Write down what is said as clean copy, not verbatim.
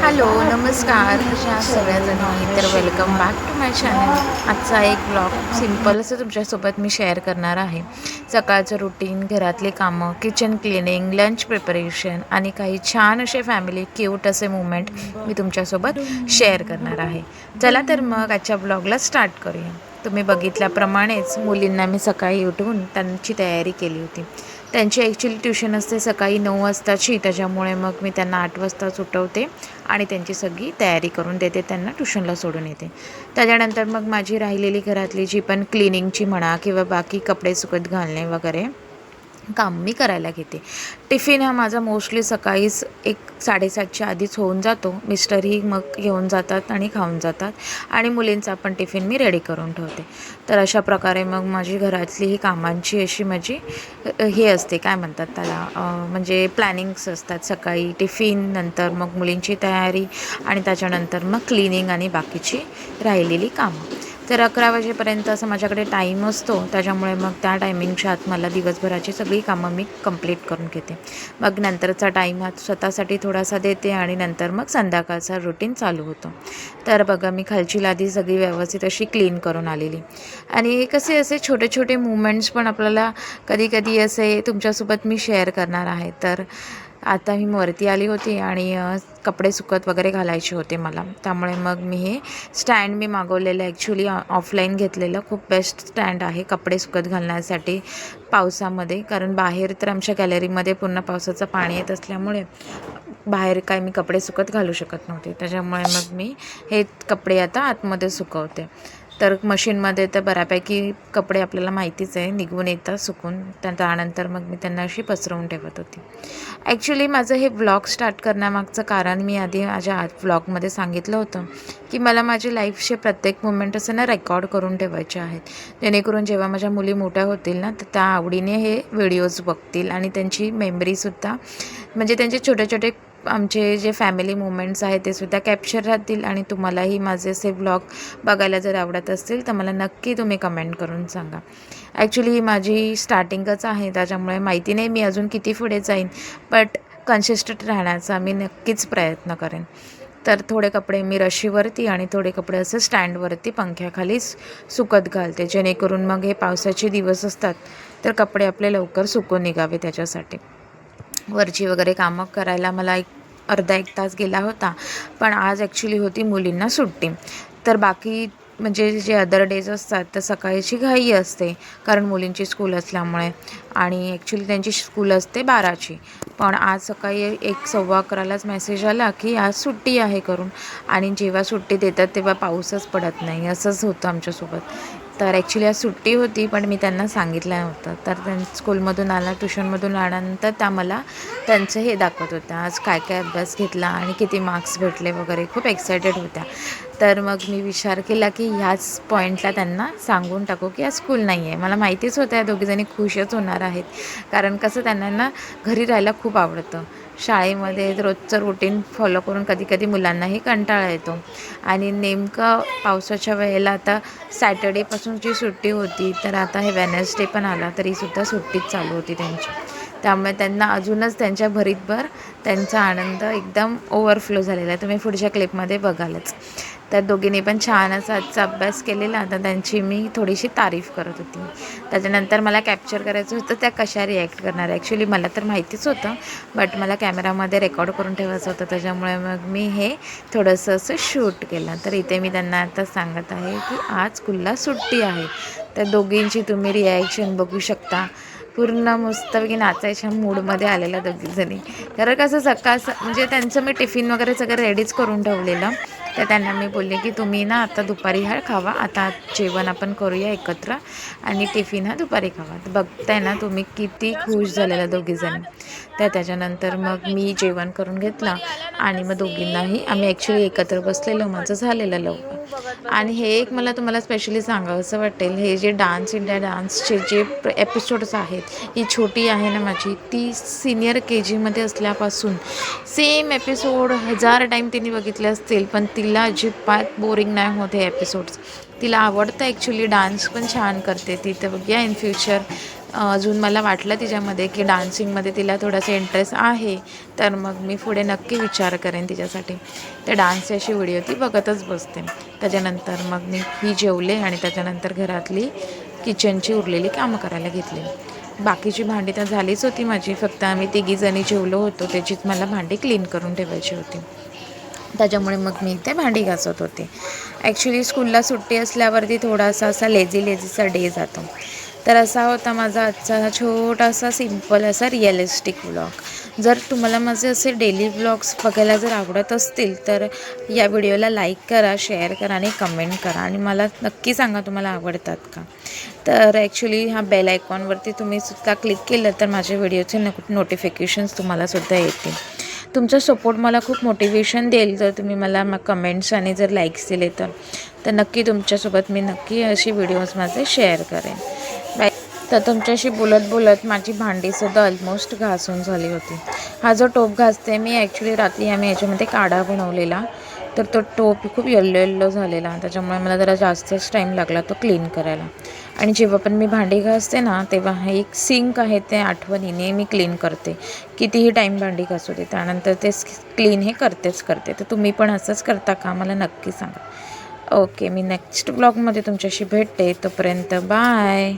Hello नमस्कार, कशा सगळ्याजणी. तर welcome back to my channel. आजचा एक ब्लॉग सिम्पल असं तुमच्यासोबत मी शेअर करणार आहे. सकाळचं रुटीन, घरातली कामं, किचन क्लिनिंग, लंच प्रिपरेशन आणि काही छान असे फॅमिली क्यूट असे मुवमेंट मी तुमच्यासोबत शेअर करणार आहे. चला तर मग आजच्या ब्लॉगला स्टार्ट करूया. तुम्ही बघितल्याप्रमाणेच मुलींना मी सकाळी उठवून त्यांची तयारी केली होती. त्यांची ॲक्च्युली ट्युशन असते सकाळी 9 वाजताची, त्याच्यामुळे मग मी त्यांना 8 वाजताच उठवते आणि त्यांची सगळी तयारी करून देते, त्यांना ट्युशनला सोडून येते. त्याच्यानंतर मग माझी राहिलेली घरातली जी पण क्लिनिंगची म्हणा किंवा बाकी कपडे सुकत घालणे वगैरे काम मी करायला घेते. टिफिन हा माझा मोस्टली सकाळीच 1-7:30च्या आधीच होऊन जातो. मिस्टरही मग घेऊन जातात आणि खाऊन जातात आणि मुलींचा पण टिफिन मी रेडी करून ठेवते. तर अशा प्रकारे मग माझी घरातली ही कामांची अशी माझी हे असते, काय म्हणतात त्याला, म्हणजे प्लॅनिंग्स असतात. सकाळी टिफिन, नंतर मग मुलींची तयारी आणि त्याच्यानंतर मग क्लिनिंग आणि बाकीची राहिलेली कामं. तर 11 वाजेपर्यंत असं माझ्याकडे टाईम असतो, त्याच्यामुळे मग त्या टायमिंगच्या आत मला दिवसभराची सगळी कामं मी कंप्लीट करून घेते. मग नंतरचा टाईम हा स्वतःसाठी थोडासा देते आणि नंतर मग संध्याकाळचा रुटीन चालू होतो. तर बघा, मी खालची लादी सगळी व्यवस्थित अशी क्लीन करून आलेली. आणि कसे असे छोटे छोटे मुवमेंट्स पण आपल्याला कधी कधी असे तुमच्यासोबत मी शेअर करणार आहे. तर आता मी वरती आली होती आणि कपडे सुकत वगैरे घालायचे होते मला, त्यामुळे मग मी हे स्टँड मी मागवलेलं ॲक्च्युली ऑफलाईन घेतलेलं. खूप बेस्ट स्टँड आहे कपडे सुकत घालण्यासाठी पावसामध्ये, कारण बाहेर तर आमच्या गॅलरीमध्ये पूर्ण पावसाचं पाणी येत असल्यामुळे बाहेर काय मी कपडे सुकत घालू शकत नव्हते. त्याच्यामुळे मग मी हे कपडे आता आतमध्ये सुकवते. तर मशीनमध्ये तर बऱ्यापैकी कपडे आपल्याला माहितीच आहे निघून येतात सुकून, त्यानंतर मग मी त्यांना अशी पसरवून ठेवत होती. ॲक्च्युली माझं हे व्लॉग स्टार्ट करण्यामागचं कारण मी आधी माझ्या व्लॉगमध्ये सांगितलं होतं की मला माझी लाईफचे प्रत्येक मुमेंट असं ना रेकॉर्ड करून ठेवायचे आहेत, जेणेकरून जेव्हा माझ्या मुली मोठ्या होतील ना तर त्या आवडीने हे व्हिडिओज बघतील आणि त्यांची मेमरीसुद्धा, म्हणजे त्यांचे छोटे छोटे आमचे जे फॅमिली मुमेंट्स आहेत ते सुद्धा कॅप्चर राहतील. आणि तुम्हालाही माझे असे व्लॉग बघायला जर आवडत असतील तर मला नक्की तुम्ही कमेंट करून सांगा. ॲक्च्युली ही माझी स्टार्टिंगच आहे, त्याच्यामुळे माहिती नाही मी अजून किती पुढे जाईन, बट कन्सिस्टंट राहण्याचा मी नक्कीच प्रयत्न करेन. तर थोडे कपडे मी रशीवरती आणि थोडे कपडे असं स्टँडवरती पंख्याखाली सुकत घालते, जेणेकरून मग हे पावसाचे दिवस असतात तर कपडे आपले लवकर सुकून निघावे. त्याच्यासाठी वरची वगैरे कामं करायला मला अर्धा 1 तास गेला होता, पण आज ॲक्च्युली होती मुलींना सुट्टी. तर बाकी म्हणजे जे अदर डेज असतात तर सकाळची घाई असते, कारण मुलींची स्कूल असल्यामुळे, आणि ॲक्च्युली त्यांची स्कूल असते 12ची. पण आज सकाळी 1-11:15लाच मेसेज आला की आज सुट्टी आहे करून, आणि जेव्हा सुट्टी देतात तेव्हा पाऊसच पडत नाही. असंच होतं आमच्यासोबत. तर ॲक्च्युली आज सुट्टी होती, पण मी त्यांना सांगितलं नव्हतं. तर स्कूलमधून ट्युशनमधून आल्यानंतर त्या मला त्यांचं हे दाखवत होत्या, आज काय काय अभ्यास घेतला आणि किती मार्क्स भेटले वगैरे. खूप एक्सायटेड होत्या. तर मग मी विचार केला की ह्याच पॉईंटला त्यांना सांगून टाकू की आज स्कूल नाही आहे. मला माहितीच होतं या दोघीजणी खुशच होणार आहेत, कारण कसं त्यांना ना घरी राहायला खूप आवडतं. शाळेमध्ये रोजचं रुटीन फॉलो करून कधी कधी मुलांनाही कंटाळा येतो, आणि नेमकं पावसाच्या वेळेला आता सॅटर्डेपासून जी सुट्टी होती तर आता हे वेडनेसडे पण आला तरीसुद्धा सुट्टीच चालू होती त्यांची. त्यामुळे त्यांना अजूनच त्यांच्या भरीतभर त्यांचा आनंद एकदम ओव्हरफ्लो झालेला आहे. तुम्ही पुढच्या क्लिपमध्ये बघालच. तर दोघींनी पण छान असा आजचा अभ्यास केलेला, तर त्यांची मी थोडीशी तारीफ करत होती. त्याच्यानंतर मला कॅप्चर करायचं होतं त्या कशा रिॲक्ट करणार. ॲक्च्युली मला तर माहितीच होतं, बट मला कॅमेरामध्ये रेकॉर्ड करून ठेवायचं होतं, त्याच्यामुळे मग मी हे थोडंसं असं शूट केलं. तर इथे मी त्यांना आता सांगत आहे की आज स्कूलला सुट्टी आहे. तर दोघींची तुम्ही रिॲक्शन बघू शकता. पूर्ण मस्तपैकी नाचायच्या मूडमध्ये आलेल्या दोघीजणी. कारण कसं म्हणजे त्यांचं मी टिफिन वगैरे सगळं रेडीच करून ठेवलेलं. तर त्यांना मी बोलले की तुम्ही ना आता दुपारी हा खावा, आता जेवण आपण करूया एकत्र आणि टिफिन हा दुपारी खावा. तर बघताय ना तुम्ही किती खुश झालेल्या दोघीजणी. तर त्याच्यानंतर मग मी जेवण करून घेतलं आणि मग दोघींनाही आम्ही ॲक्च्युली एकत्र बसलेलो, माझं झालेलं लवकर. आणि हे एक मला तुम्हाला स्पेशली सांगावं असं वाटेल, हे जे डान्स इंडिया डान्सचे जे एपिसोड्स आहेत, ही छोटी आहे ना माझी, ती सिनियर KGमध्ये असल्यापासून सेम एपिसोड 1000 टाईम तिने बघितले असतील, पण तिला अजिबात बोरिंग नाही होत हे एपिसोड्स. तिला आवडतं ॲक्च्युली, डान्स पण छान करते ती. तर बघूया इन फ्युचर अजून मला वाटलं तिच्यामध्ये की डान्सिंगमध्ये तिला थोडासा इंटरेस्ट आहे, तर मग मी पुढे नक्की विचार करेन तिच्यासाठी. त्या डान्सची अशी व्हिडिओ ती बघतच बसते. त्याच्यानंतर मग मी जेवले आणि त्याच्यानंतर घरातली किचनची उरलेली कामं करायला घेतली. बाकीची भांडी तर झालीच होती माझी, फक्त आम्ही तिघीजणी जेवलो होतो त्याचीच मला भांडी क्लीन करून ठेवायची होती. त्याच्यामुळे मग मी ते भांडी घासत होते. ॲक्च्युली स्कूलला सुट्टी असल्यावरती थोडासा असा लेझीचा डे जातो. तर असा होता माझा आजचा छोटासा सिम्पल असा रिअलिस्टिक व्लॉग. जर तुम्हाला माझे असे डेली व्लॉग्स बघायला जर आवडत असतील तर या व्हिडिओला लाईक करा, शेअर करा आणि कमेंट करा आणि मला नक्की सांगा तुम्हाला आवडतात का. तर ॲक्च्युली ह्या बेल आयकॉनवरती तुम्ही सुद्धा क्लिक केलं तर माझ्या व्हिडिओचे नोटिफिकेशन्स तुम्हालासुद्धा येतील. तुमचा सपोर्ट मला खूप मोटिवेशन देईल जर तुम्ही मला कमेंट्स आणि जर लाईक्स दिले तर नक्की तुमच्यासोबत मी नक्की अशी व्हिडिओज माझे शेअर करेन. बाय. तर तुमच्याशी बोलत बोलत माझी भांडीसुद्धा ऑलमोस्ट घासून झाली होती. हा जो टोप घासते मी ॲक्च्युली रात्री आम्ही याच्यामध्ये काढा बनवलेला, तर तो टोप खूप येल्लो झालेला, त्याच्यामुळे मला जरा जास्तच टाईम लागला तो क्लीन करायला. आणि जेव्हा पण मी भांडी घासते ना तेव्हा हा एक सिंक आहे ते आठवणीने मी क्लीन करते. कितीही टाईम भांडी घासू दे त्यानंतर ते क्लीन हे करते. तर तुम्ही पण असंच करता का मला नक्की सांगा. ओके, मी नेक्स्ट ब्लॉगमध्ये तुमच्याशी भेटते. तोपर्यंत बाय.